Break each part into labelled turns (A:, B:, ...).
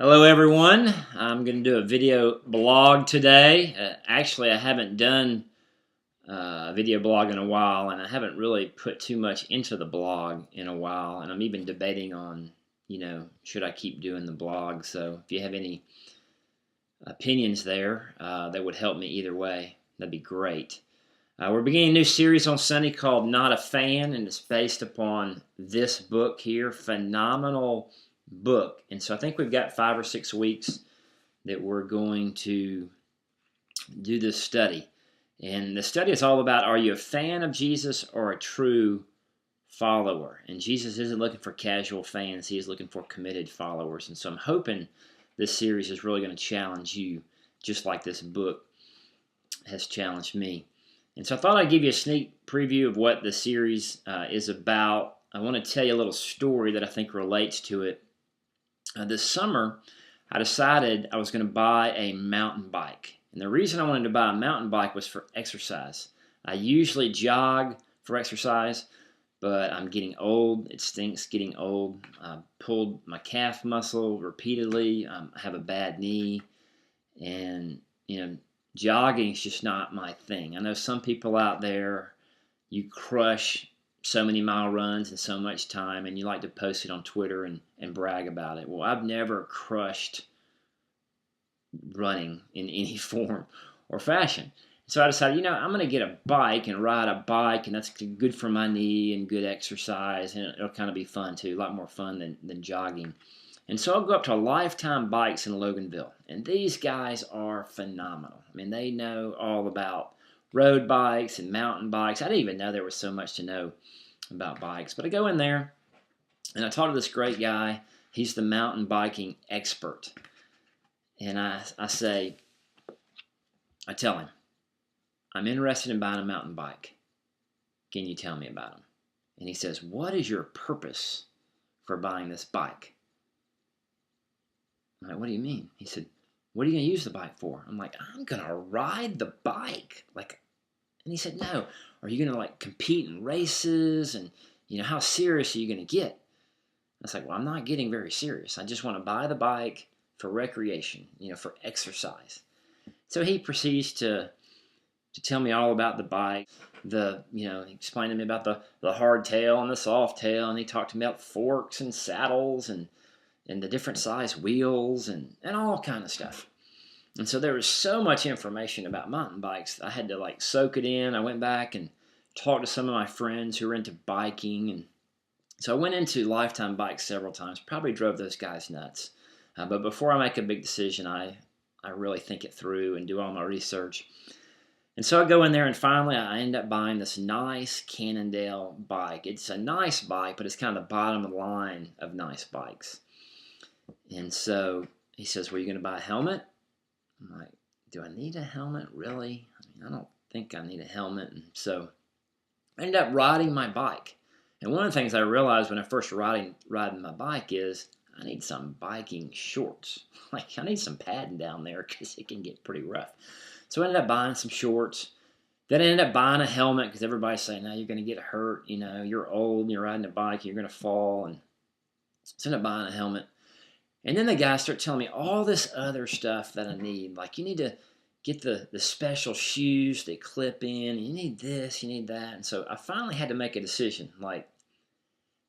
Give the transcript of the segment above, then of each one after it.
A: Hello everyone. I'm going to do a video blog today. Actually, I haven't done a video blog in a while, and I haven't really put too much into the blog in a while, and I'm even debating on, should I keep doing the blog. So if you have any opinions there that would help me either way, that'd be great. We're beginning a new series on Sunday called Not a Fan, and it's based upon this book here, phenomenal book. And so I think we've got 5 or 6 weeks that we're going to do this study. And the study is all about, are you a fan of Jesus or a true follower? And Jesus isn't looking for casual fans. He is looking for committed followers. And so I'm hoping this series is really going to challenge you, just like this book has challenged me. And so I thought I'd give you a sneak preview of what the series is about. I want to tell you a little story that I think relates to it. This summer, I decided I was going to buy a mountain bike. And the reason I wanted to buy a mountain bike was for exercise. I usually jog for exercise, but I'm getting old. It stinks getting old. I pulled my calf muscle repeatedly. I have a bad knee. And, jogging is just not my thing. I know some people out there, you crush so many mile runs in so much time, and you like to post it on Twitter and brag about it. Well, I've never crushed running in any form or fashion. So I decided, I'm going to get a bike and ride a bike, and that's good for my knee and good exercise, and it'll kind of be fun too, a lot more fun than jogging. And so I'll go up to Lifetime Bikes in Loganville, and these guys are phenomenal. I mean, they know all about road bikes and mountain bikes. I didn't even know there was so much to know about bikes. But I go in there, and I talk to this great guy. He's the mountain biking expert. And I tell him, I'm interested in buying a mountain bike. Can you tell me about them? And he says, what is your purpose for buying this bike? I'm like, what do you mean? He said, what are you going to use the bike for? I'm like, I'm going to ride the bike. And he said, no, are you going to compete in races? And, how serious are you going to get? I was like, well, I'm not getting very serious. I just want to buy the bike for recreation, for exercise. So he proceeds to tell me all about the bike. He explained to me about the hard tail and the soft tail. And he talked to me about forks and saddles and the different size wheels and all kind of stuff. And so there was so much information about mountain bikes. I had to soak it in. I went back and talked to some of my friends who were into biking. And so I went into Lifetime Bikes several times, probably drove those guys nuts. But before I make a big decision, I really think it through and do all my research. And so I go in there, and finally I end up buying this nice Cannondale bike. It's a nice bike, but it's kind of the bottom of the line of nice bikes. And so he says, well, are you going to buy a helmet? I'm like, do I need a helmet, really? I don't think I need a helmet. And so I ended up riding my bike. And one of the things I realized when I first riding my bike is I need some biking shorts. I need some padding down there because it can get pretty rough. So I ended up buying some shorts. Then I ended up buying a helmet because everybody's saying, no, you're going to get hurt. You're old and you're riding a bike, you're going to fall. And so I ended up buying a helmet. And then the guys start telling me all this other stuff that I need. You need to get the special shoes that clip in. You need this, you need that. And so I finally had to make a decision.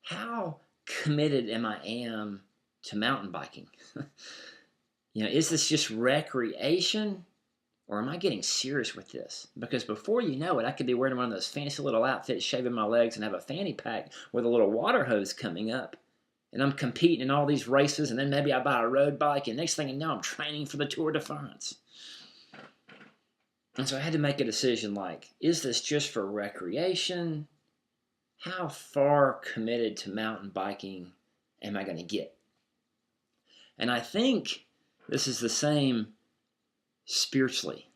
A: How committed I am to mountain biking? Is this just recreation? Or am I getting serious with this? Because before you know it, I could be wearing one of those fancy little outfits, shaving my legs, and have a fanny pack with a little water hose coming up. And I'm competing in all these races, and then maybe I buy a road bike, and next thing you know, I'm training for the Tour de France. And so I had to make a decision is this just for recreation? How far committed to mountain biking am I going to get? And I think this is the same spiritually.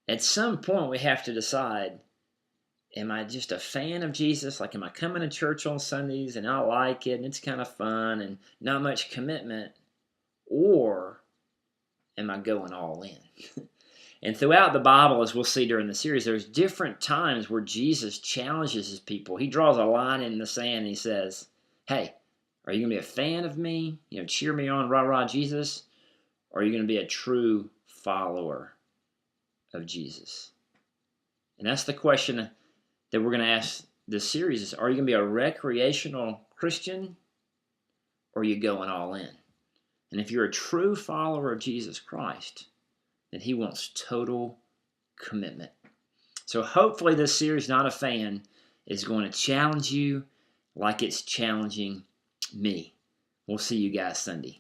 A: At some point, we have to decide, am I just a fan of Jesus? Am I coming to church on Sundays and I like it and it's kind of fun and not much commitment? Or am I going all in? And throughout the Bible, as we'll see during the series, there's different times where Jesus challenges his people. He draws a line in the sand and he says, hey, Are you going to be a fan of me? Cheer me on, rah, rah, Jesus? Or are you going to be a true follower of Jesus? And that's the question that we're going to ask this series is, are you going to be a recreational Christian, or are you going all in? And if you're a true follower of Jesus Christ, then he wants total commitment. So hopefully this series, Not a Fan, is going to challenge you like it's challenging me. We'll see you guys Sunday.